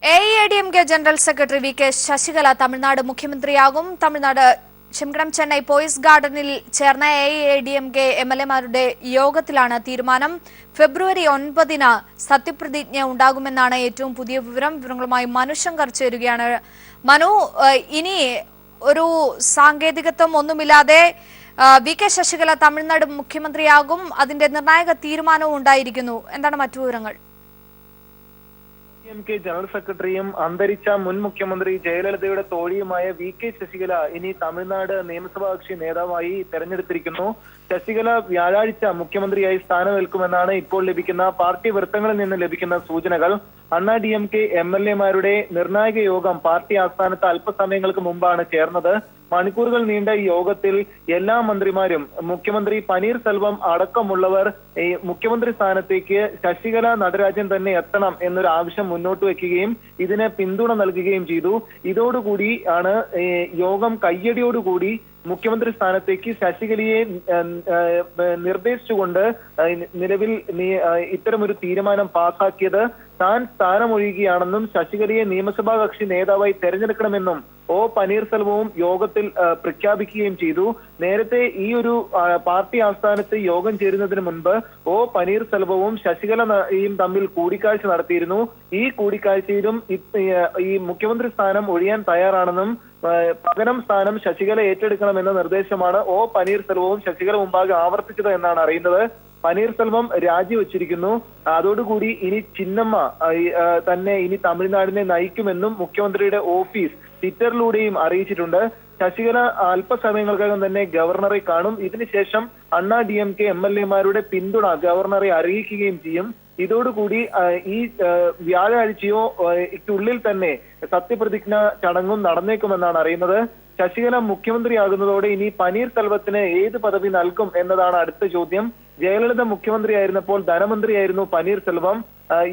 AIADMK general secretary V K Sasikala Tamil Nadu മുഖ്യമന്ത്രിയാകും. Chennai Poes ഗാർഡനിൽ ചേർന്ന AIADMK MLAമാരുടെ യോഗത്തിലാണ് തീരുമാനം. ഫെബ്രുവരി 9-ന് സത്യപ്രതിജ്ഞ ഉണ്ടാകുമെന്നാണ് ഏറ്റവും പുതിയ വിവരങ്ങളുമായി മനു ശങ്കർ ചേരുകയാണ്. മനു, ഇനി ഒരു സാങ്കേതികത്വം ഒന്നുമില്ലാതെ വി കെ ശശികല തമിഴ്നാട് മുഖ്യമന്ത്രിയാകും. അതിന്റെ നിർണായക തീരുമാനവും ഉണ്ടായിരിക്കുന്നു. എന്താണ് മറ്റു വിവരങ്ങൾ? ജനറൽ സെക്രട്ടറിയും അന്തരിച്ച മുൻ മുഖ്യമന്ത്രി ജയലളിതയുടെ തോഴിയുമായ വി കെ ശശികല ഇനി തമിഴ്നാട് നിയമസഭാ കക്ഷി നേതാവായി തെരഞ്ഞെടുത്തിരിക്കുന്നു. ശശികല വ്യാഴാഴ്ച മുഖ്യമന്ത്രിയായി സ്ഥാനമേൽക്കുമെന്നാണ് ഇപ്പോൾ ലഭിക്കുന്ന പാർട്ടി വൃത്തങ്ങളിൽ നിന്ന് ലഭിക്കുന്ന സൂചനകൾ. DMK MLAമാരുടെ നിർണായക യോഗം പാർട്ടി ആസ്ഥാനത്ത് അല്പസമയങ്ങൾക്ക് മുമ്പാണ് ചേർന്നത്. മണിക്കൂറുകൾ നീണ്ട ഈ യോഗത്തിൽ എല്ലാ മന്ത്രിമാരും മുഖ്യമന്ത്രി പനീർസെൽവം അടക്കമുള്ളവർ ഈ മുഖ്യമന്ത്രി സ്ഥാനത്തേക്ക് ശശികല നടരാജൻ തന്നെ എത്തണം എന്നൊരു ആവശ്യം മുന്നോട്ട് വെക്കുകയും ഇതിന് പിന്തുണ നൽകുകയും ചെയ്തു. ഇതോടുകൂടി ആണ് യോഗം കയ്യടിയോടുകൂടി മുഖ്യമന്ത്രി സ്ഥാനത്തേക്ക് ശശികലയെ നിർദ്ദേശിച്ചുകൊണ്ട് നിലവിൽ ഇത്തരമൊരു തീരുമാനം പാസാക്കിയത്. താൻ സ്ഥാനമൊഴിയുകയാണെന്നും ശശികലയെ നിയമസഭാ കക്ഷി നേതാവായി തെരഞ്ഞെടുക്കണമെന്നും ഒ പനീർസെൽവവും യോഗത്തിൽ പ്രഖ്യാപിക്കുകയും ചെയ്തു. നേരത്തെ ഈ ഒരു പാർട്ടി ആസ്ഥാനത്ത് യോഗം ചേരുന്നതിന് മുൻപ് ഒ പനീർസെൽവവും ശശികലയും തമ്മിൽ കൂടിക്കാഴ്ച നടത്തിയിരുന്നു. ഈ കൂടിക്കാഴ്ചയിലും ഈ മുഖ്യമന്ത്രി സ്ഥാനം ഒഴിയാൻ തയ്യാറാണെന്നും പകരം സ്ഥാനം ശശികല ഏറ്റെടുക്കണമെന്ന നിർദ്ദേശമാണ് ഒ പനീർസെൽവവും ശശികല മുമ്പാകെ ആവർത്തിച്ചത് എന്നാണ് അറിയുന്നത്. പനീർസെൽവം രാജിവെച്ചിരിക്കുന്നു. അതോടുകൂടി ഇനി ചിന്നമ്മ തന്നെ ഇനി തമിഴ്നാടിനെ നയിക്കുമെന്നും മുഖ്യമന്ത്രിയുടെ ഓഫീസ് ട്വിറ്ററിലൂടെയും അറിയിച്ചിട്ടുണ്ട്. ശശികല അല്പസമയങ്ങൾക്കകം തന്നെ ഗവർണറെ കാണും. ഇതിനുശേഷം DMK MLAമാരുടെ പിന്തുണ ഗവർണറെ അറിയിക്കുകയും ചെയ്യും. ഇതോടുകൂടി ഈ വ്യാഴാഴ്ചയോ ക്കുള്ളിൽ തന്നെ സത്യപ്രതിജ്ഞ ചടങ്ങും നടന്നേക്കുമെന്നാണ് അറിയുന്നത്. ശശികല മുഖ്യമന്ത്രിയാകുന്നതോടെ ഇനി പനീർസെൽവത്തിന് ഏത് പദവി നൽകും എന്നതാണ് അടുത്ത ചോദ്യം. ജയലളിത മുഖ്യമന്ത്രിയായിരുന്നപ്പോൾ ധനമന്ത്രിയായിരുന്നു പനീർസെൽവം.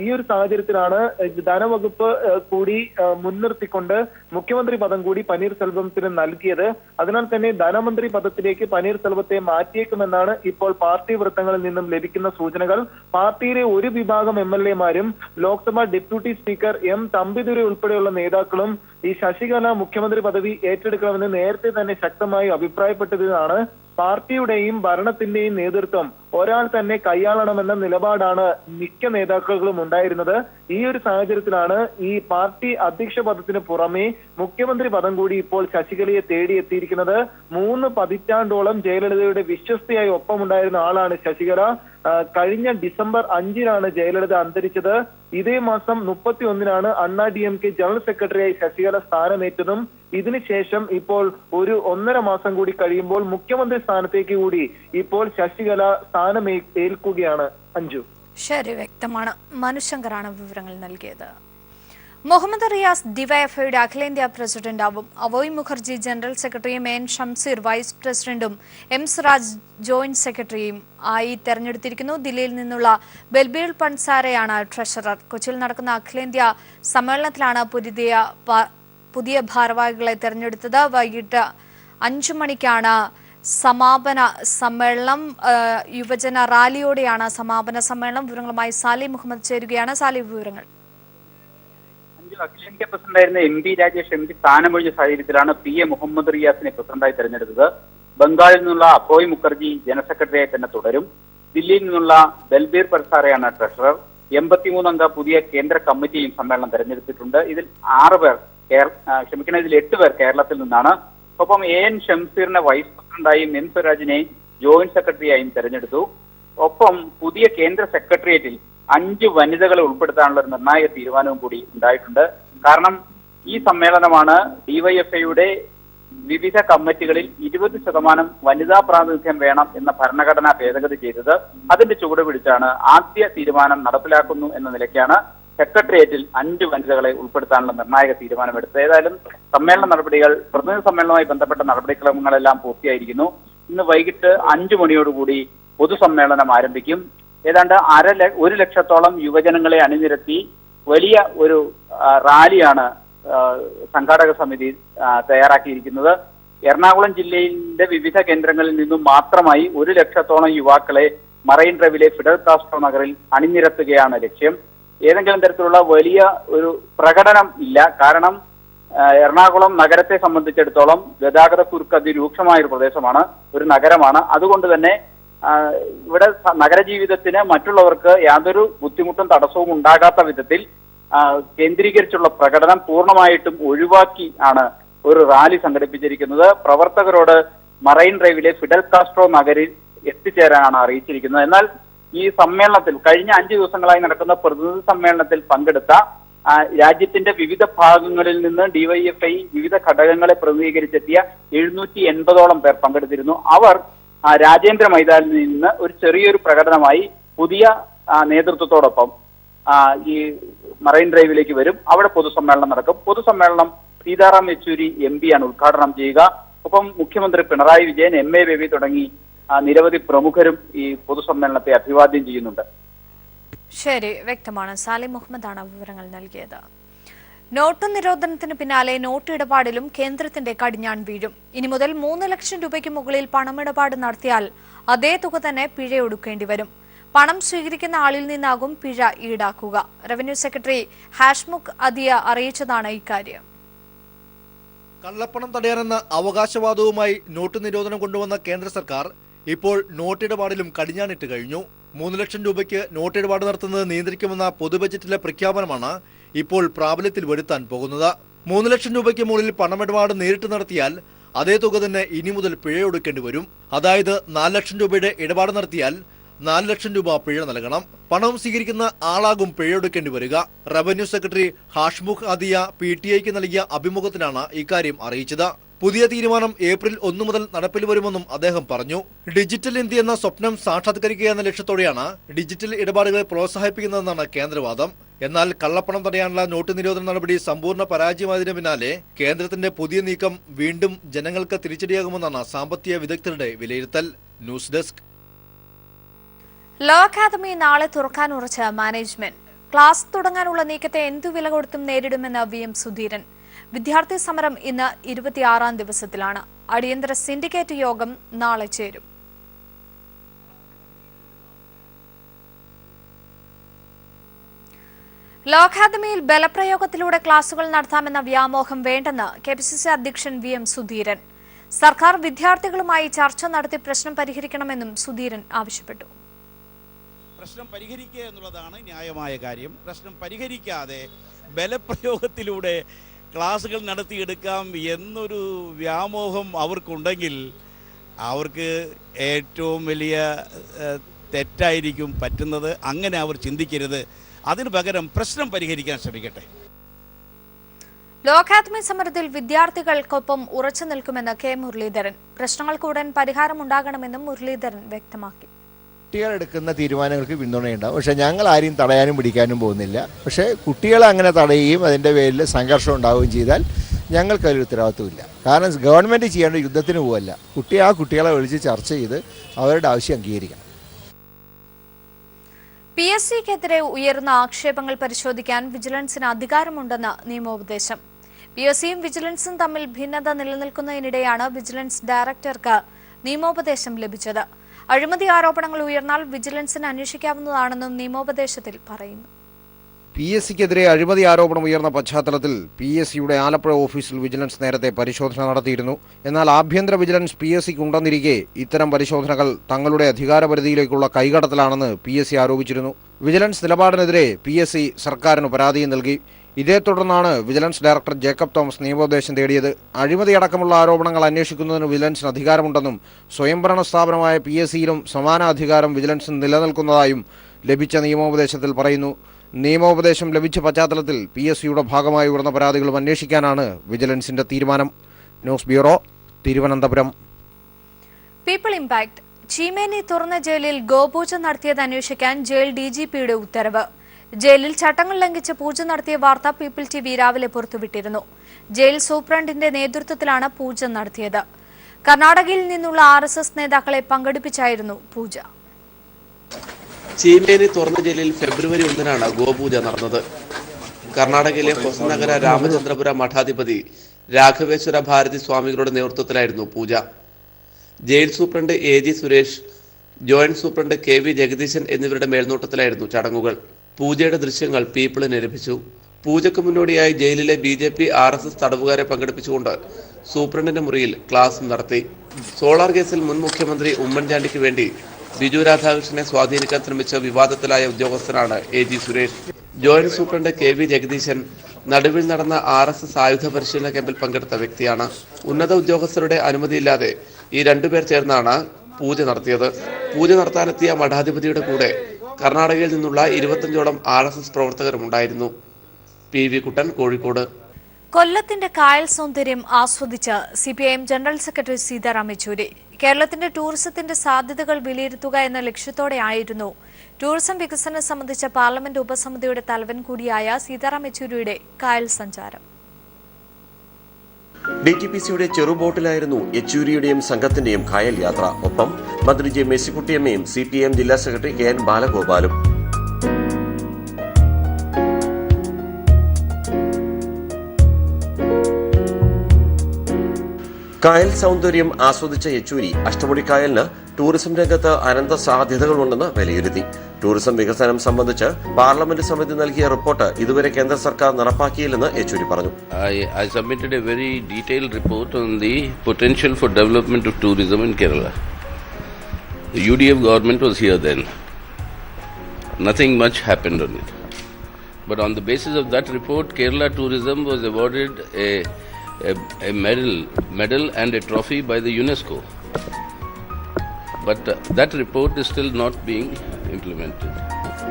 ഈ ഒരു സാഹചര്യത്തിലാണ് ധനവകുപ്പ് കൂടി മുൻനിർത്തിക്കൊണ്ട് മുഖ്യമന്ത്രി പദം കൂടി പനീർസെൽവത്തിന് നൽകിയത്. അതിനാൽ തന്നെ ധനമന്ത്രി പദത്തിലേക്ക് പനീർസെൽവത്തെ മാറ്റിയേക്കുമെന്നാണ് ഇപ്പോൾ പാർട്ടി വൃത്തങ്ങളിൽ നിന്നും ലഭിക്കുന്ന സൂചനകൾ. പാർട്ടിയിലെ ഒരു വിഭാഗം MLAമാരും Lok Sabha deputy speaker M Thambidurai ഉൾപ്പെടെയുള്ള നേതാക്കളും ഈ ശശികല മുഖ്യമന്ത്രി പദവി ഏറ്റെടുക്കണമെന്ന് നേരത്തെ തന്നെ ശക്തമായി അഭിപ്രായപ്പെട്ടതാണ്. പാർട്ടിയുടെയും ഭരണത്തിന്റെയും നേതൃത്വം ഒരാൾ തന്നെ കൈയാളണമെന്ന നിലപാടാണ് മിക്ക നേതാക്കളും ഉണ്ടായിരുന്നത്. ഈ ഒരു സാഹചര്യത്തിലാണ് ഈ പാർട്ടി അധ്യക്ഷ പദത്തിന് പുറമെ മുഖ്യമന്ത്രി പദം കൂടി ഇപ്പോൾ ശശികലയെ തേടിയെത്തിയിരിക്കുന്നത്. 3 പതിറ്റാണ്ടോളം ജയലളിതയുടെ വിശ്വസ്തയായി ഒപ്പമുണ്ടായിരുന്ന ആളാണ് ശശികല. കഴിഞ്ഞ ഡിസംബർ 5-നാണ് ജയലളിത അന്തരിച്ചത്. ഇതേ മാസം 31-നാണ് DMK ജനറൽ സെക്രട്ടറിയായി ശശികല സ്ഥാനമേറ്റതും. ഇതിനുശേഷം ഇപ്പോൾ ഒരു 1.5 മാസം കൂടി കഴിയുമ്പോൾ മുഖ്യമന്ത്രി സ്ഥാനത്തേക്ക് കൂടി ഇപ്പോൾ ശശികല സ്ഥാനമേൽക്കുകയാണ്. അഞ്ജു, ശരി, വ്യക്തമാണ്. മനുശങ്കറാണ് വിവരങ്ങൾ നൽകിയത്. മുഹമ്മദ് റിയാസ് ഡിവൈഎഫ്ഐയുടെ അഖിലേന്ത്യാ പ്രസിഡന്റാവും. അവോയ് മുഖർജി ജനറൽ സെക്രട്ടറിയും N ഷംസീർ വൈസ് പ്രസിഡന്റും M സിറാജ് ജോയിന്റ് സെക്രട്ടറിയും ആയി തെരഞ്ഞെടുത്തിരിക്കുന്നു. ദില്ലിയിൽ നിന്നുള്ള ബൽബീർ പൻസാരയാണ് ട്രഷറർ. കൊച്ചിയിൽ നടക്കുന്ന അഖിലേന്ത്യാ സമ്മേളനത്തിലാണ് പുതിയ ഭാരവാഹികളെ തെരഞ്ഞെടുത്തത്. വൈകിട്ട് 5 മണിക്കാണ് സമാപന സമ്മേളനം. യുവജന റാലിയോടെയാണ് സമാപന സമ്മേളനം. വിവരങ്ങളുമായി സാലി മുഹമ്മദ് ചേരുകയാണ്. സാലി, വിവരങ്ങൾ. അഖിലേന്ത്യാ പ്രസിഡന്റായിരുന്ന MP രാജേഷ് MP സ്ഥാനമൊഴിഞ്ഞ സാഹചര്യത്തിലാണ് PA മുഹമ്മദ് റിയാസിനെ പ്രസിഡന്റായി തെരഞ്ഞെടുത്തത്. ബംഗാളിൽ നിന്നുള്ള അഭോയ് മുഖർജി ജനറൽ സെക്രട്ടറിയായി തന്നെ തുടരും. ദില്ലിയിൽ നിന്നുള്ള ബൽബീർ പൻസാരയാണ് ട്രഷറർ. 83 അംഗ പുതിയ കേന്ദ്ര കമ്മിറ്റിയും സമ്മേളനം തെരഞ്ഞെടുത്തിട്ടുണ്ട്. ഇതിൽ 8 പേർ കേരളത്തിൽ നിന്നാണ്. ഒപ്പം AN ഷംസീറിനെ വൈസ് പ്രസിഡന്റായും M സിറാജിനെ ജോയിന്റ് സെക്രട്ടറിയായും തെരഞ്ഞെടുത്തു. ഒപ്പം പുതിയ കേന്ദ്ര സെക്രട്ടേറിയറ്റിൽ 5 വനിതകളെ ഉൾപ്പെടുത്താനുള്ള ഒരു നിർണായക തീരുമാനവും കൂടി ഉണ്ടായിട്ടുണ്ട്. കാരണം ഈ സമ്മേളനമാണ് DYFIയുടെ വിവിധ കമ്മിറ്റികളിൽ 20% വനിതാ പ്രാതിനിധ്യം വേണം എന്ന ഭരണഘടനാ ഭേദഗതി ചെയ്തത്. അതിന്റെ ചുവട് പിടിച്ചാണ് ആദ്യ തീരുമാനം നടപ്പിലാക്കുന്നു എന്ന നിലയ്ക്കാണ് സെക്രട്ടേറിയറ്റിൽ 5 വനിതകളെ ഉൾപ്പെടുത്താനുള്ള നിർണായക തീരുമാനമെടുത്തത്. ഏതായാലും സമ്മേളന നടപടികൾ, പ്രതിനിധി സമ്മേളനവുമായി ബന്ധപ്പെട്ട നടപടിക്രമങ്ങളെല്ലാം പൂർത്തിയായിരിക്കുന്നു. ഇന്ന് വൈകിട്ട് 5 മണിയോടുകൂടി പൊതുസമ്മേളനം ആരംഭിക്കും. ഏതാണ്ട് 1 ലക്ഷത്തോളം യുവജനങ്ങളെ അണിനിരത്തി വലിയ ഒരു റാലിയാണ് സംഘാടക സമിതി തയ്യാറാക്കിയിരിക്കുന്നത്. എറണാകുളം ജില്ലയിലെ വിവിധ കേന്ദ്രങ്ങളിൽ നിന്നും മാത്രമായി 1 ലക്ഷത്തോളം യുവാക്കളെ മറൈൻ ഡ്രൈവിലെ ഫിഡൽ കാസ്ട്രോ നഗറിൽ അണിനിരത്തുകയാണ് ലക്ഷ്യം. ഏതെങ്കിലും തരത്തിലുള്ള വലിയ ഒരു പ്രകടനം ഇല്ല. കാരണം എറണാകുളം നഗരത്തെ സംബന്ധിച്ചിടത്തോളം ഗതാഗത കുരുക്ക് അതിരൂക്ഷമായ ഒരു പ്രദേശമാണ്, ഒരു നഗരമാണ്. അതുകൊണ്ട് തന്നെ ഇവിടെ നഗരജീവിതത്തിന് മറ്റുള്ളവർക്ക് യാതൊരു ബുദ്ധിമുട്ടും തടസ്സവും ഉണ്ടാകാത്ത വിധത്തിൽ കേന്ദ്രീകരിച്ചുള്ള പ്രകടനം പൂർണ്ണമായിട്ടും ഒഴിവാക്കി ആണ് ഒരു റാലി സംഘടിപ്പിച്ചിരിക്കുന്നത്. പ്രവർത്തകരോട് മറൈൻ ഡ്രൈവിലെ ഫിഡൽ കാസ്ട്രോ നഗരിൽ എത്തിച്ചേരാനാണ് അറിയിച്ചിരിക്കുന്നത്. എന്നാൽ ഈ സമ്മേളനത്തിൽ കഴിഞ്ഞ 5 ദിവസങ്ങളായി നടക്കുന്ന പ്രതിനിധി സമ്മേളനത്തിൽ പങ്കെടുത്ത രാജ്യത്തിന്റെ വിവിധ ഭാഗങ്ങളിൽ നിന്ന് ഡിവൈഎഫ്ഐ വിവിധ ഘടകങ്ങളെ പ്രതിനിധീകരിച്ചെത്തിയ 780ഓളം പേർ പങ്കെടുത്തിരുന്നു. അവർ രാജേന്ദ്ര മൈതാനിൽ നിന്ന് ഒരു ചെറിയൊരു പ്രകടനമായി പുതിയ നേതൃത്വത്തോടൊപ്പം ഈ മറൈൻ ഡ്രൈവിലേക്ക് വരും. അവിടെ പൊതുസമ്മേളനം നടക്കും. പൊതുസമ്മേളനം സീതാറാം യെച്ചൂരി MP ആണ് ഉദ്ഘാടനം ചെയ്യുക. ഒപ്പം മുഖ്യമന്ത്രി പിണറായി വിജയൻ, MA ബേബി തുടങ്ങി നിരവധി പ്രമുഖരും ഈ പൊതുസമ്മേളനത്തെ അഭിവാദ്യം ചെയ്യുന്നുണ്ട്. ശരി, വ്യക്തമാണ്. സാലിം മുഹമ്മദാണ് വിവരങ്ങൾ നൽകിയത്. നോട്ട് നിരോധനത്തിന് പിന്നാലെ നോട്ട് ഇടപാടിലും കേന്ദ്രത്തിന്റെ കടിഞ്ഞാൺ വീഴും. ഇനി മുതൽ 3 ലക്ഷം രൂപയ്ക്ക് മുകളിൽ പണമിടപാട് നടത്തിയാൽ അതേ തുക തന്നെ പിഴയൊടുക്കേണ്ടി വരും. പണം സ്വീകരിക്കുന്ന ആളിൽ നിന്നാകും പിഴ ഈടാക്കുക. റവന്യൂ സെക്രട്ടറി ഹാഷ്മുഖ് അദിയ അറിയിച്ചതാണ് ഇക്കാര്യം. കള്ളപ്പണം തടയാനെന്ന അവകാശവാദവുമായി നോട്ട് നിരോധനം കൊണ്ടുവന്ന കേന്ദ്ര സർക്കാർ ഇപ്പോൾ നോട്ടിടപാടിലും കടിഞ്ഞാണിട്ട് കഴിഞ്ഞു. 3 ലക്ഷം രൂപയ്ക്ക് നോട്ടിടപാട് നടത്തുന്നത് നിയന്ത്രിക്കുമെന്ന പൊതുബജറ്റിലെ പ്രഖ്യാപനമാണ് ഇപ്പോൾ പ്രാബല്യത്തിൽ വരുത്താൻ പോകുന്നത്. 3 ലക്ഷം രൂപയ്ക്ക് മുകളിൽ പണമിടപാട് നേരിട്ട് നടത്തിയാൽ അതേ തുക തന്നെ ഇനി മുതൽ പിഴയൊടുക്കേണ്ടി വരും. അതായത് 4 ലക്ഷം രൂപയുടെ ഇടപാട് നടത്തിയാൽ 4 ലക്ഷം രൂപ പിഴ നൽകണം. പണം സ്വീകരിക്കുന്ന ആളാകും പിഴയൊടുക്കേണ്ടി വരിക. റവന്യൂ സെക്രട്ടറി ഹാഷ്മുഖ് അദിയ PTIക്ക് നൽകിയ അഭിമുഖത്തിലാണ് ഇക്കാര്യം അറിയിച്ചത്. പുതിയ തീരുമാനം ഏപ്രിൽ 1 മുതൽ നടപ്പിൽ വരുമെന്നും അദ്ദേഹം പറഞ്ഞു. ഡിജിറ്റൽ ഇന്ത്യ എന്ന സ്വപ്നം സാക്ഷാത്കരിക്കുക എന്ന ലക്ഷ്യത്തോടെയാണ് ഡിജിറ്റൽ ഇടപാടുകളെ പ്രോത്സാഹിപ്പിക്കുന്നതെന്നാണ് കേന്ദ്രവാദം. എന്നാൽ കള്ളപ്പണം തടയാനുള്ള നോട്ട് നിരോധന നടപടി സമ്പൂർണ്ണ പരാജയമായതിനു പിന്നാലെ കേന്ദ്രത്തിന്റെ പുതിയ നീക്കം വീണ്ടും ജനങ്ങൾക്ക് തിരിച്ചടിയാകുമെന്നാണ് സാമ്പത്തിക വിദഗ്ധരുടെ വിലയിരുത്തൽ. News desk. ലോ അക്കാദമി നാളെ തുറക്കാൻ ഉറച്ച മാനേജ്മെന്റ്. ക്ലാസ് തുടങ്ങാനുള്ള നീക്കത്തെ എന്തു വില കൊടുത്തും നേരിടുമെന്ന് VM സുധീരൻ. വിദ്യാർത്ഥി സമരം ഇന്ന് 26ാം ദിവസത്തിലാണ്. അടിയന്തര സിൻഡിക്കേറ്റ് യോഗം നാളെ ചേരും. ലോ അക്കാദമിയിൽ ബലപ്രയോഗത്തിലൂടെ ക്ലാസുകൾ നടത്താമെന്ന വ്യാമോഹം വേണ്ടെന്ന് KPCC അധ്യക്ഷൻ VM സുധീരൻ. സർക്കാർ വിദ്യാർത്ഥികളുമായി ചർച്ച നടത്തി പ്രശ്നം പരിഹരിക്കണമെന്നും സുധീരൻ ആവശ്യപ്പെട്ടു. പ്രശ്നം പരിഹരിക്കുക എന്നുള്ളതാണ് ന്യായമായ കാര്യം. പ്രശ്നം പരിഹരിക്കാതെ ബലപ്രയോഗത്തിലൂടെ ക്ലാസുകൾ നടത്തിയെടുക്കാം എന്നൊരു വ്യാമോഹം അവർക്കുണ്ടെങ്കിൽ അവർക്ക് ഏറ്റവും വലിയ തെറ്റായിരിക്കും പറ്റുന്നത്. അങ്ങനെ അവർ ചിന്തിക്കരുത്. അതിനു പകരം പ്രശ്നം പരിഹരിക്കാൻ ശ്രമിക്കട്ടെ. ലോ അക്കാദമി സമരത്തിൽ വിദ്യാർത്ഥികൾക്കൊപ്പം ഉറച്ചു നിൽക്കുമെന്ന് K മുരളീധരൻ. പ്രശ്നങ്ങൾക്ക് ഉടൻ പരിഹാരമുണ്ടാകണമെന്നും മുരളീധരൻ വ്യക്തമാക്കി. കുട്ടികളെടുക്കുന്ന തീരുമാനങ്ങൾക്ക് പിന്തുണയുണ്ടാവും. പക്ഷേ ഞങ്ങൾ ആരെയും തടയാനും പിടിക്കാനും പോകുന്നില്ല. പക്ഷേ കുട്ടികളെ അങ്ങനെ തടയുകയും അതിൻ്റെ പേരിൽ സംഘർഷം ഉണ്ടാവുകയും ചെയ്താൽ ഞങ്ങൾക്ക് അതിൽ ഉത്തരവാദിത്വമില്ല. കാരണം ഗവൺമെൻറ് ചെയ്യേണ്ട യുദ്ധത്തിന് പോവല്ല. കുട്ടികളെ വിളിച്ച് ചർച്ച ചെയ്ത് അവരുടെ ആവശ്യം അംഗീകരിക്കണം. PSCക്കെതിരെ ഉയർന്ന ആക്ഷേപങ്ങൾ പരിശോധിക്കാൻ വിജിലൻസിന് അധികാരമുണ്ടെന്ന് നിയമോപദേശം. PSCയും വിജിലൻസും തമ്മിൽ ഭിന്നത നിലനിൽക്കുന്നതിനിടെയാണ് വിജിലൻസ് ഡയറക്ടർക്ക് നിയമോപദേശം ലഭിച്ചത്. അഴിമതി ആരോപണങ്ങൾ ഉയർന്നാൽ വിജിലൻസിന് അന്വേഷിക്കാവുന്നതാണെന്നും നിയമോപദേശത്തിൽ പറയുന്നു. PSCക്കെതിരെ അഴിമതി ആരോപണം ഉയർന്ന പശ്ചാത്തലത്തിൽ PSCയുടെ ആലപ്പുഴ ഓഫീസിൽ വിജിലൻസ് നേരത്തെ പരിശോധന നടത്തിയിരുന്നു. എന്നാൽ ആഭ്യന്തര വിജിലൻസ് PSCക്ക് ഉണ്ടെന്നിരിക്കെ ഇത്തരം പരിശോധനകൾ തങ്ങളുടെ അധികാരപരിധിയിലേക്കുള്ള കൈകടത്തലാണെന്ന് PSC ആരോപിച്ചിരുന്നു. വിജിലൻസ് നിലപാടിനെതിരെ PSC സർക്കാരിന് പരാതിയും നൽകി. ഇതേ തുടർന്നാണ് വിജിലൻസ് ഡയറക്ടർ ജേക്കബ് തോമസ് നിയമോപദേശം തേടിയത്. അഴിമതിയടക്കമുള്ള ആരോപണങ്ങൾ അന്വേഷിക്കുന്നതിന് വിജിലൻസിന് അധികാരമുണ്ടെന്നും സ്വയംഭരണ സ്ഥാപനമായ PSCയിലും സമാന അധികാരം വിജിലൻസിന് നിലനിൽക്കുന്നതായും ലഭിച്ച നിയമോപദേശത്തിൽ പറയുന്നു. നിയമോപദേശം ലഭിച്ച പശ്ചാത്തലത്തിൽ PSCയുടെ ഭാഗമായി ഉയർന്ന പരാതികളും അന്വേഷിക്കാനാണ് വിജിലൻസിന്റെ തീരുമാനം. News bureau, Thiruvananthapuram. People impact. Cheemeni തുറന്ന ജയിലിൽ ഗോപൂജ നടത്തിയത് അന്വേഷിക്കാൻ ജയിൽ DGPയുടെ ഉത്തരവ്. ജയിലിൽ ചട്ടങ്ങൾ ലംഘിച്ച് പൂജ നടത്തിയ വാർത്ത പീപ്പിൾ TV രാവിലെ പുറത്തുവിട്ടിരുന്നു. ജയിൽ സൂപ്രണ്ടിന്റെ നേതൃത്വത്തിലാണ് പൂജ നടത്തിയത്. കർണാടകയിൽ നിന്നുള്ള RSS നേതാക്കളെ പങ്കെടുപ്പിച്ചായിരുന്നു പൂജ. ചീമേനി തുറന്ന ജയിലിൽ ഫെബ്രുവരി 1-നാണ് ഗോപൂജ നടന്നത്. കർണാടകയിലെ ഹൊസനഗര രാമചന്ദ്രപുര മഠാധിപതി രാഘവേശ്വര ഭാരതി സ്വാമികളുടെ നേതൃത്വത്തിലായിരുന്നു പൂജ. Jail superintendent AG Suresh, joint superintendent KV Jagadeesan എന്നിവരുടെ മേൽനോട്ടത്തിലായിരുന്നു ചടങ്ങുകൾ. പൂജയുടെ ദൃശ്യങ്ങൾ പീപ്പിളിന് ലഭിച്ചു. പൂജയ്ക്ക് മുന്നോടിയായി ജയിലിലെ BJP RSS തടവുകാരെ പങ്കെടുപ്പിച്ചുകൊണ്ട് സൂപ്രണ്ടിന്റെ മുറിയിൽ ക്ലാസ് നടത്തി. സോളാർ കേസിൽ മുൻ മുഖ്യമന്ത്രി ഉമ്മൻചാണ്ടിക്ക് വേണ്ടി ബിജു രാധാകൃഷ്ണനെ സ്വാധീനിക്കാൻ ശ്രമിച്ച വിവാദത്തിലായ ഉദ്യോഗസ്ഥനാണ് AG Suresh. Joint superintendent KV ജഗദീശൻ നടുവിൽ നടന്ന RSS ആയുധ പരിശീലന ക്യാമ്പിൽ പങ്കെടുത്ത വ്യക്തിയാണ്. ഉന്നത ഉദ്യോഗസ്ഥരുടെ അനുമതിയില്ലാതെ ഈ രണ്ടുപേർ ചേർന്നാണ് പൂജ നടത്തിയത്. പൂജ നടത്താനെത്തിയ മഠാധിപതിയുടെ കൂടെ കർണാടകയിൽ നിന്നുള്ള 25ഓളം RSS പ്രവർത്തകരും ഉണ്ടായിരുന്നു. PV കുട്ടൻ, കോഴിക്കോട്. കൊല്ലത്തിന്റെ കായൽ സൗന്ദര്യം ആസ്വദിച്ച് CPIM general secretary Sitaram Yechury. കേരളത്തിന്റെ ടൂറിസത്തിന്റെ സാധ്യതകൾ വിലയിരുത്തുക എന്ന ലക്ഷ്യത്തോടെയായിരുന്നു ടൂറിസം വികസനം സംബന്ധിച്ച പാർലമെന്റ് ഉപസമിതിയുടെ തലവൻ കൂടിയായ സീതാറാം യെച്ചൂരിയുടെ കായൽ സഞ്ചാരം. DTPCയുടെ ചെറുബോട്ടിലായിരുന്നു യെച്ചൂരിയുടെയും സംഘത്തിന്റെയും കായൽ യാത്ര. ഒപ്പം മന്ത്രി J. മേഴ്സിക്കുട്ടിയമ്മയും CPIM ജില്ലാ സെക്രട്ടറി KN ബാലഗോപാലും. കായൽ സൗന്ദര്യം ആസ്വദിച്ച യെച്ചൂരി അഷ്ടമുടിക്കായലിന് ടൂറിസം രംഗത്ത് അനന്ത സാധ്യതകളുണ്ടെന്ന് വിലയിരുത്തി. ടൂറിസം വികസനം സംബന്ധിച്ച് പാർലമെന്റ് സമിതി നൽകിയ റിപ്പോർട്ട് ഇതുവരെ കേന്ദ്ര സർക്കാർ നടപ്പാക്കിയില്ലെന്ന് യെച്ചൂരി പറഞ്ഞു. I submitted a very detailed report on the potential for development of tourism in Kerala. The UDF government was here then. Nothing much happened on it. But on the basis of that report, Kerala tourism was awarded a medal and a trophy by the UNESCO. But that report is still not being implemented.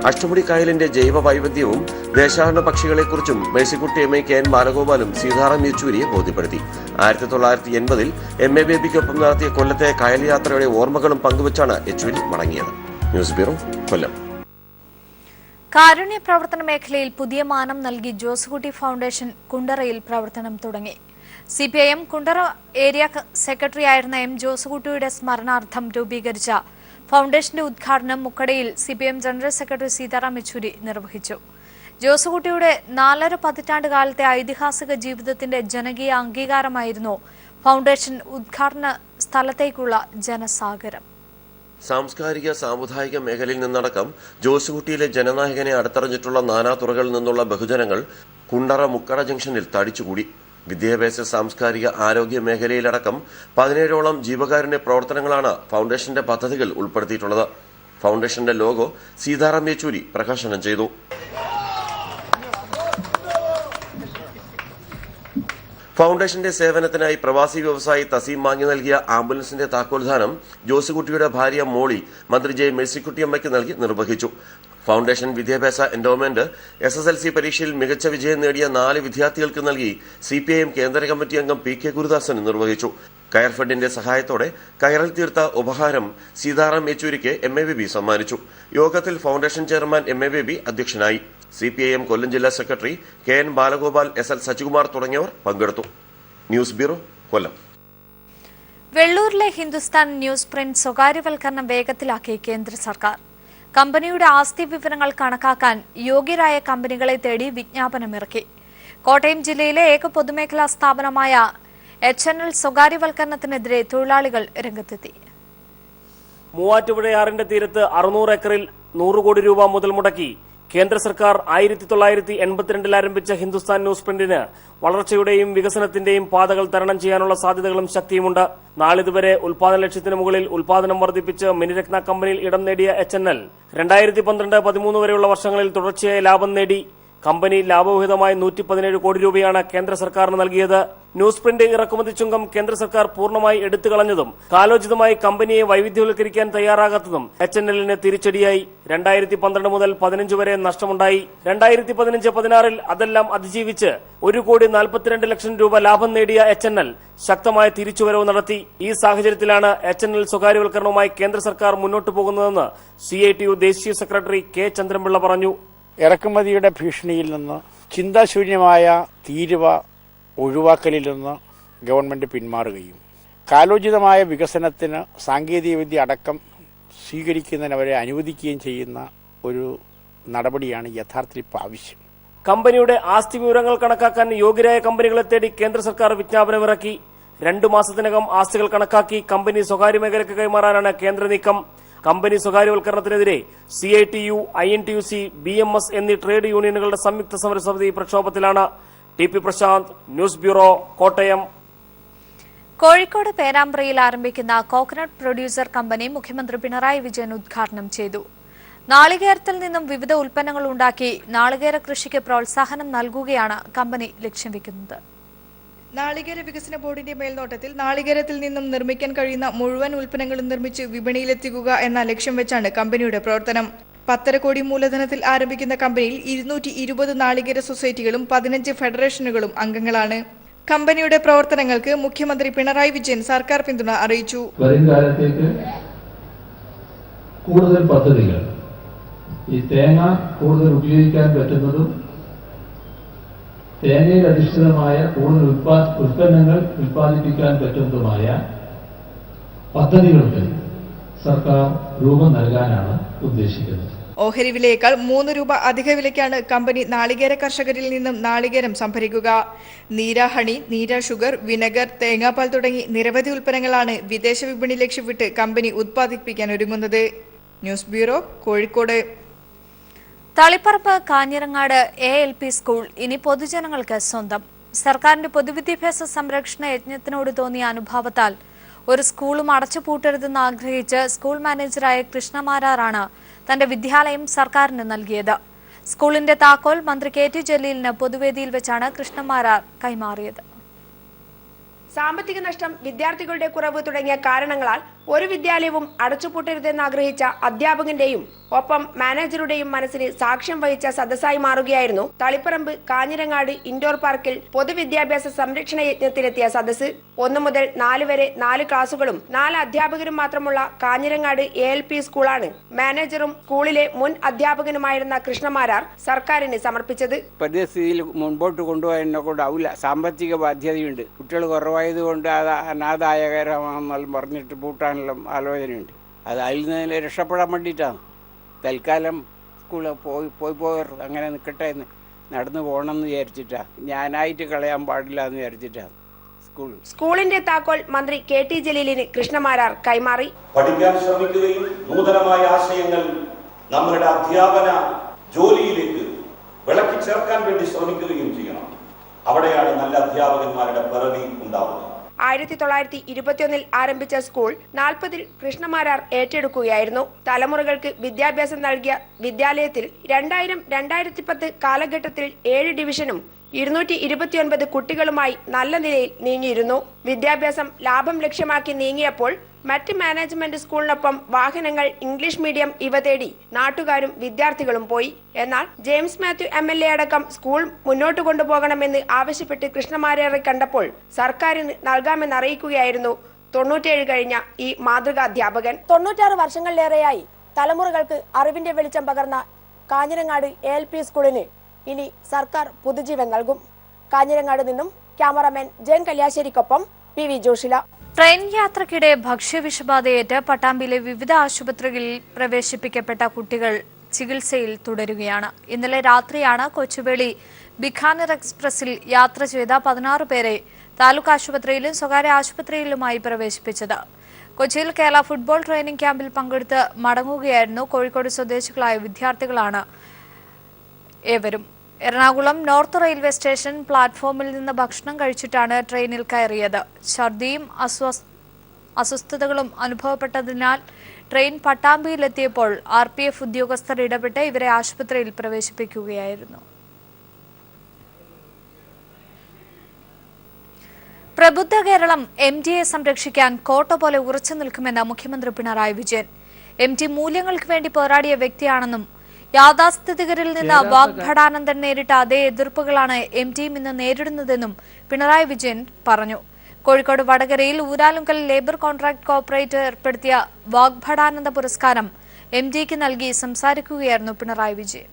അഷ്ടമുടിക്കായലിന്റെ ജൈവ വൈവിധ്യവും ദേശാടന പക്ഷികളെക്കുറിച്ചും മേഴ്സിക്കുട്ടിയമ്മയും KN ബാലഗോപാലും Sitaram യെച്ചൂരിയെ ബോധ്യപ്പെടുത്തി. 1980-ൽ MA ബേബിക്കൊപ്പം നടത്തിയ കൊല്ലത്തെ കായൽ യാത്രയുടെ ഓർമ്മകളും പങ്കുവച്ചാണ് യെച്ചൂരി മടങ്ങിയത്. ന്യൂസ് ബ്യൂറോ, കൊല്ലം. കാരുണ്യ പ്രവർത്തന മേഖലയിൽ പുതിയ മാനം നൽകി ജോസുകുട്ടി ഫൗണ്ടേഷൻ കുണ്ടറയിൽ പ്രവർത്തനം തുടങ്ങി. CPIM കുണ്ടറ ഏരിയ സെക്രട്ടറിയായിരുന്ന M. ജോസുകുട്ടിയുടെ സ്മരണാർത്ഥം രൂപീകരിച്ച ഫൗണ്ടേഷന്റെ ഉദ്ഘാടനം മുക്കടയിൽ CPIM general secretary Sitaram Yechury നിർവഹിച്ചു. ജോസുകുട്ടിയുടെ 4.5 പതിറ്റാണ്ട് കാലത്തെ ഐതിഹാസിക ജീവിതത്തിന്റെ ജനകീയ അംഗീകാരമായിരുന്നു ഫൗണ്ടേഷൻ ഉദ്ഘാടന സ്ഥലത്തേക്കുള്ള ജനസാഗരം. സാംസ്കാരിക സാമുദായിക മേഖലയിൽ നിന്നടക്കം ജോസുകുട്ടിയിലെ ജനനായകനെ അടുത്തറിഞ്ഞിട്ടുള്ള നാനാതുറകളിൽ നിന്നുള്ള ബഹുജനങ്ങൾ കുണ്ടറ മുക്കട ജംഗ്ഷനിൽ തടിച്ചുകൂടി. വിദ്യാഭ്യാസ, സാംസ്കാരിക, ആരോഗ്യ മേഖലയിലടക്കം 17ഓളം ജീവകാരുണ്യ പ്രവർത്തനങ്ങളാണ് ഫൗണ്ടേഷന്റെ പദ്ധതികൾ ഉൾപ്പെടുത്തിയിട്ടുള്ളത്. ഫൗണ്ടേഷന്റെ ലോഗോ സീതാറാം യെച്ചൂരി പ്രകാശനം ചെയ്തു. ഫൗണ്ടേഷന്റെ സേവനത്തിനായി പ്രവാസി വ്യവസായി തസീം മാങ്ങി നൽകിയ ആംബുലൻസിന്റെ താക്കോൽദാനം ജോസുകുട്ടിയുടെ ഭാര്യ മോളി മന്ത്രി J. മേഴ്സിക്കുട്ടിയമ്മയ്ക്ക് നൽകി നിർവഹിച്ചു. ഫൗണ്ടേഷൻ വിദ്യാഭ്യാസ എൻഡോമെന്റ് SSLC പരീക്ഷയിൽ മികച്ച വിജയം നേടിയ 4 വിദ്യാർത്ഥികൾക്ക് നൽകി CPIM കേന്ദ്ര കമ്മിറ്റി അംഗം PK ഗുരുദാസൻ നിർവഹിച്ചു. കയർഫെഡിന്റെ സഹായത്തോടെ കയറിൽ തീർത്ത ഉപഹാരം സീതാറാം യെച്ചൂരിക്ക് MA ബേബി സമ്മാനിച്ചു. യോഗത്തിൽ ഫൗണ്ടേഷൻ ചെയർമാൻ MA ബേബി അധ്യക്ഷനായി. CPIM കൊല്ലം ജില്ലാ secretary KN Balagopal, SL Sajikumar തുടങ്ങിയവർ പങ്കെടുത്തു. ന്യൂസ് ബ്യൂറോ, കൊല്ലം. വെള്ളൂരിലെ ഹിന്ദുസ്ഥാൻ ന്യൂസ് പ്രിന്റ് സ്വകാര്യവൽക്കരണം വേഗത്തിലാക്കി കേന്ദ്ര സർക്കാർ. കമ്പനിയുടെ ആസ്തി വിവരങ്ങൾ കണക്കാക്കാൻ യോഗ്യരായ കമ്പനികളെ തേടി വിജ്ഞാപനമിറക്കി. കോട്ടയം ജില്ലയിലെ ഏക പൊതുമേഖലാ സ്ഥാപനമായ HNL സ്വകാര്യവൽക്കരണത്തിനെതിരെ തൊഴിലാളികൾ രംഗത്തെത്തി. മൂവാറ്റുപുഴയാറിന്റെ തീരത്ത് 600 ഏക്കറിൽ 100 കോടി രൂപ മുതൽ മുടക്കി കേന്ദ്ര സർക്കാർ 1982 ആരംഭിച്ച ഹിന്ദുസ്ഥാൻ ന്യൂസ് പ്രിന്റിന് വളർച്ചയുടെയും വികസനത്തിന്റെയും പാതകൾ തരണം ചെയ്യാനുള്ള സാധ്യതകളും ശക്തിയുമുണ്ട്. നാളിതുവരെ ഉൽപാദന ലക്ഷ്യത്തിന് മുകളിൽ ഉൽപാദനം വർദ്ധിപ്പിച്ച് മിനിരത്ന കമ്പനിയിൽ ഇടം നേടിയ HNL 2012-13 വരെയുള്ള വർഷങ്ങളിൽ തുടർച്ചയായ ലാഭം നേടി. കമ്പനി ലാഭവിഹിതമായി 117 കോടി രൂപയാണ് കേന്ദ്ര സർക്കാരിന് നൽകിയത്. ന്യൂസ് പ്രിന്റ് ഇറക്കുമതി ചുങ്കം കേന്ദ്ര സർക്കാർ പൂർണ്ണമായി എടുത്തുകളഞ്ഞതും കാലോചിതമായി കമ്പനിയെ വൈവിധ്യവൽക്കരിക്കാൻ തയ്യാറാകാത്തതും HNL-ന് തിരിച്ചടിയായി. 2012 മുതൽ 15 വരെ നഷ്ടമുണ്ടായി. 2015-16 അതെല്ലാം അതിജീവിച്ച് 1,42,00,000 രൂപ ലാഭം നേടിയ HNL ശക്തമായ തിരിച്ചുവരവ് നടത്തി. ഈ സാഹചര്യത്തിലാണ് HNL സ്വകാര്യവൽക്കരണവുമായി കേന്ദ്ര സർക്കാർ മുന്നോട്ടു പോകുന്നതെന്ന് CITU ദേശീയ സെക്രട്ടറി K. ചന്ദ്രൻപിള്ള പറഞ്ഞു. ഇറക്കുമതിയുടെ ഭീഷണിയിൽ നിന്ന്, ചിന്താശൂന്യമായ തീരുവ ഒഴിവാക്കലിൽ നിന്ന് ഗവൺമെൻറ് പിന്മാറുകയും കാലോചിതമായ വികസനത്തിന് സാങ്കേതികവിദ്യ അടക്കം സ്വീകരിക്കുന്നതിനവരെ അനുവദിക്കുകയും ചെയ്യുന്ന ഒരു നടപടിയാണ് യഥാർത്ഥത്തിൽ ഇപ്പോൾ ആവശ്യം. കമ്പനിയുടെ ആസ്തി വിവരങ്ങൾ കണക്കാക്കാൻ യോഗ്യരായ കമ്പനികളെ തേടി കേന്ദ്ര സർക്കാർ വിജ്ഞാപനമിറക്കി. 2 മാസത്തിനകം ആസ്തികൾ കണക്കാക്കി കമ്പനി സ്വകാര്യ മേഖലയ്ക്ക് കൈമാറാനാണ് കേന്ദ്ര നീക്കം. കമ്പനി സ്വകാര്യവൽക്കരണത്തിനെതിരെ CITU, INTUC, BMS എന്നീ ട്രേഡ് യൂണിയനുകളുടെ സംയുക്ത സമരസമിതി പ്രക്ഷോഭത്തിലാണ്. TP Prashanth, news bureau, Kottayam. Kozhikode പേരാമ്പ്രയിൽ ആരംഭിക്കുന്ന കോക്കനട്ട് പ്രൊഡ്യൂസർ കമ്പനി മുഖ്യമന്ത്രി പിണറായി വിജയൻ ഉദ്ഘാടനം ചെയ്തു. നാളികേരത്തിൽ നിന്നും വിവിധ ഉൽപ്പന്നങ്ങൾ ഉണ്ടാക്കി നാളികേര കൃഷിക്ക് പ്രോത്സാഹനം നൽകുകയാണ് കമ്പനി ലക്ഷ്യം വെക്കുന്നത്. നാളികേര വികസന ബോർഡിന്റെ മേൽനോട്ടത്തിൽ നാളികേരത്തിൽ നിന്നും നിർമ്മിക്കാൻ കഴിയുന്ന മുഴുവൻ ഉൽപ്പന്നങ്ങളും നിർമ്മിച്ച് വിപണിയിലെത്തിക്കുക എന്ന ലക്ഷ്യം വെച്ചാണ് കമ്പനിയുടെ പ്രവർത്തനം. 10 കോടി മൂലധനത്തിൽ ആരംഭിക്കുന്ന കമ്പനിയിൽ 220 നാളികേര സൊസൈറ്റികളും 15 ഫെഡറേഷനുകളും അംഗങ്ങളാണ്. കമ്പനിയുടെ പ്രവർത്തനങ്ങൾക്ക് മുഖ്യമന്ത്രി പിണറായി വിജയൻ സർക്കാർ പിന്തുണ അറിയിച്ചു. വരും കാലത്തേക്ക് കൂടുതൽ പദ്ധതികൾ ഈ തേങ്ങ കൂടുതൽ ഉപയോഗിക്കാൻ പറ്റുന്നതും തേങ്ങയിൽ അധിഷ്ഠിതമായ കൂടുതൽ ഉൽപ്പന്നങ്ങൾ ഉൽപ്പാദിപ്പിക്കാൻ പറ്റുന്നതുമായ പദ്ധതികൾക്ക് സർക്കാർ രൂപം നൽകാനാണ് ഉദ്ദേശിക്കുന്നത്. ഓഹരി വിലയേക്കാൾ 3 രൂപ അധിക വിലയ്ക്കാണ് കമ്പനി നാളികേര കർഷകരിൽ നിന്നും നാളികേരം സംഭരിക്കുക. നീര ഹണി, നീര ഷുഗർ, വിനെഗർ, തേങ്ങാപ്പാൽ തുടങ്ങി നിരവധി ഉൽപ്പന്നങ്ങളാണ് വിദേശ വിപണി ലക്ഷ്യമിട്ട് കമ്പനി ഉത്പാദിപ്പിക്കാൻ ഒരുങ്ങുന്നത്. News bureau, Kozhikode. Taliparamba Kanhirangad ALP school ഇനി പൊതുജനങ്ങൾക്ക് സ്വന്തം. സർക്കാരിന്റെ പൊതുവിദ്യാഭ്യാസ സംരക്ഷണ യജ്ഞത്തിനോട് തോന്നിയ അനുഭാവത്താൽ ഒരു സ്കൂളും അടച്ചുപൂട്ടരുതെന്ന് ആഗ്രഹിച്ച് സ്കൂൾ മാനേജറായ കൃഷ്ണമാരാറാണ് തന്റെ വിദ്യാലയം സർക്കാരിന് നൽകിയത്. സ്കൂളിന്റെ താക്കോൽ മന്ത്രി KT ജലീലിന് പൊതുവേദിയിൽ വെച്ചാണ് കൃഷ്ണമാരാർ കൈമാറിയത്. സാമ്പത്തിക നഷ്ടം, വിദ്യാർത്ഥികളുടെ കുറവ് തുടങ്ങിയ കാരണങ്ങളാൽ ഒരു വിദ്യാലയവും അടച്ചുപൂട്ടരുതെന്നാഗ്രഹിച്ച അധ്യാപകന്റെയും ഒപ്പം മാനേജറുടെയും മനസ്സിന് സാക്ഷ്യം വഹിച്ച സദസ്സായി മാറുകയായിരുന്നു തളിപ്പറമ്പ് കാഞ്ഞിരങ്ങാട് ഇൻഡോർ പാർക്കിൽ പൊതുവിദ്യാഭ്യാസ സംരക്ഷണ യജ്ഞത്തിലെത്തിയ സദസ്സ്. 1 മുതൽ 4 വരെ 4 ക്ലാസുകളും 4 അധ്യാപകരും മാത്രമുള്ള കാഞ്ഞിരങ്ങാട് ALP സ്കൂളാണ് മാനേജറും സ്കൂളിലെ മുൻ അധ്യാപകനുമായിരുന്ന കൃഷ്ണമാരാർ സർക്കാരിന് സമർപ്പിച്ചത്. പരിസ്ഥിതിയിൽ മുൻപോട്ട് കൊണ്ടുപോകാനാവില്ല. സാമ്പത്തിക ബാധ്യതയുണ്ട്. കുട്ടികൾ കുറവായതുകൊണ്ട് അത് അനാദായകരമാണെന്നെല്ലാം പറഞ്ഞിട്ട് പൂട്ടാനുള്ള ആലോചനയുണ്ട്. അത് അതിൽ നിന്ന് രക്ഷപ്പെടാൻ വേണ്ടിയിട്ടാണ്. തൽക്കാലം സ്കൂളിൽ പോയി അങ്ങനെ നിൽക്കട്ടെ എന്ന് നടന്നു പോകണമെന്ന് വിചാരിച്ചിട്ടാണ്. ഞാനായിട്ട് കളയാൻ പാടില്ല എന്ന് വിചാരിച്ചിട്ടാണ് സ്കൂളിന്റെ താക്കോൽ മന്ത്രി KT ജലീലിന് കൃഷ്ണമാരാർ കൈമാറി. പഠിക്കാൻ ശ്രമിക്കുകയും നൂതനമായ ആശയങ്ങൾ നമ്മുടെ അധ്യാപന ജോലിയിലേക്ക് വിളക്കി ചേർക്കാൻ വേണ്ടി ശ്രമിക്കുകയും ചെയ്യണം. അവിടെയാണ് നല്ല അധ്യാപകന്മാരുടെ പിറവി ഉണ്ടാവുന്നത്. 1921 ആരംഭിച്ച സ്കൂൾ 40-ൽ കൃഷ്ണമാരാർ ഏറ്റെടുക്കുകയായിരുന്നു. തലമുറകൾക്ക് വിദ്യാഭ്യാസം നൽകിയ വിദ്യാലയത്തിൽ 2000-2010 കാലഘട്ടത്തിൽ 7 ഡിവിഷനും 229 കുട്ടികളുമായി നല്ല നിലയിൽ നീങ്ങിയിരുന്നു. വിദ്യാഭ്യാസം ലാഭം ലക്ഷ്യമാക്കി നീങ്ങിയപ്പോൾ മറ്റ് മാനേജ്മെന്റ് സ്കൂളിനൊപ്പം വാഹനങ്ങൾ, ഇംഗ്ലീഷ് മീഡിയം ഇവ തേടി നാട്ടുകാരും വിദ്യാർത്ഥികളും പോയി. എന്നാൽ ജെയിംസ് മാത്യു MLA അടക്കം സ്കൂൾ മുന്നോട്ട് കൊണ്ടുപോകണമെന്ന് ആവശ്യപ്പെട്ട് കൃഷ്ണമാരാറെ കണ്ടപ്പോൾ സർക്കാരിന് നൽകാമെന്ന് അറിയിക്കുകയായിരുന്നു 97 കഴിഞ്ഞ ഈ മാതൃകാ അധ്യാപകൻ. 96 വർഷങ്ങളിലേറെയായി തലമുറകൾക്ക് അറിവിന്റെ വെളിച്ചം പകർന്ന കാഞ്ഞിരങ്ങാട് ALP സ്കൂളിന് ഇനി സർക്കാർ പുതുജീവൻ നൽകും. കാഞ്ഞിരങ്ങാട് നിന്നും ക്യാമറാമാൻ ജയൻ കല്യാശ്ശേരിക്കൊപ്പം PV ജോഷില. ട്രെയിൻ യാത്രക്കിടെ ഭക്ഷ്യവിഷബാധയേറ്റ് പട്ടാമ്പിയിലെ വിവിധ ആശുപത്രികളിൽ പ്രവേശിപ്പിക്കപ്പെട്ട കുട്ടികൾ ചികിത്സയിൽ തുടരുകയാണ്. ഇന്നലെ രാത്രിയാണ് കൊച്ചുവേളി ബിക്കാനീർ എക്സ്പ്രസിൽ യാത്ര ചെയ്ത 16 പേരെ താലൂക്ക് ആശുപത്രിയിലും സ്വകാര്യ ആശുപത്രിയിലുമായി പ്രവേശിപ്പിച്ചത്. കൊച്ചിയിൽ കേരള ഫുട്ബോൾ ട്രെയിനിംഗ് ക്യാമ്പിൽ പങ്കെടുത്ത് മടങ്ങുകയായിരുന്നു കോഴിക്കോട് സ്വദേശികളായ വിദ്യാർത്ഥികളാണ് ഏവരും. എറണാകുളം നോർത്ത് റെയിൽവേ സ്റ്റേഷൻ പ്ലാറ്റ്ഫോമിൽ നിന്ന് ഭക്ഷണം കഴിച്ചിട്ടാണ് ട്രെയിനിൽ കയറിയത്. ഛർദിയും അസ്വസ്ഥതകളും അനുഭവപ്പെട്ടതിനാൽ ട്രെയിൻ പട്ടാമ്പിയിലെത്തിയപ്പോൾ RPF ഉദ്യോഗസ്ഥർ ഇടപെട്ട് ഇവരെ ആശുപത്രിയിൽ പ്രവേശിപ്പിക്കുകയായിരുന്നു. പ്രബുദ്ധ കേരളം MTയെ സംരക്ഷിക്കാൻ കോട്ട പോലെ ഉറച്ചു നിൽക്കുമെന്ന് മുഖ്യമന്ത്രി പിണറായി വിജയൻ. MT മൂല്യങ്ങൾക്ക് വേണ്ടി പോരാടിയ വ്യക്തിയാണെന്നും യാഥാസ്ഥിതികരിൽ നിന്ന് വാഗ്ഭടാനന്ദൻ നേരിട്ട അതേ എതിർപ്പുകളാണ് MTയും ഇന്ന് നേരിടുന്നതെന്നും പിണറായി വിജയൻ പറഞ്ഞു. കോഴിക്കോട് വടകരയിൽ ഊരാലുങ്കൽ ലേബർ കോൺട്രാക്ട് കോർപ്പറേറ്റ് ഏർപ്പെടുത്തിയ വാഗ്ഭടാനന്ദ പുരസ്കാരം MTക്ക് നൽകി സംസാരിക്കുകയായിരുന്നു പിണറായി വിജയൻ.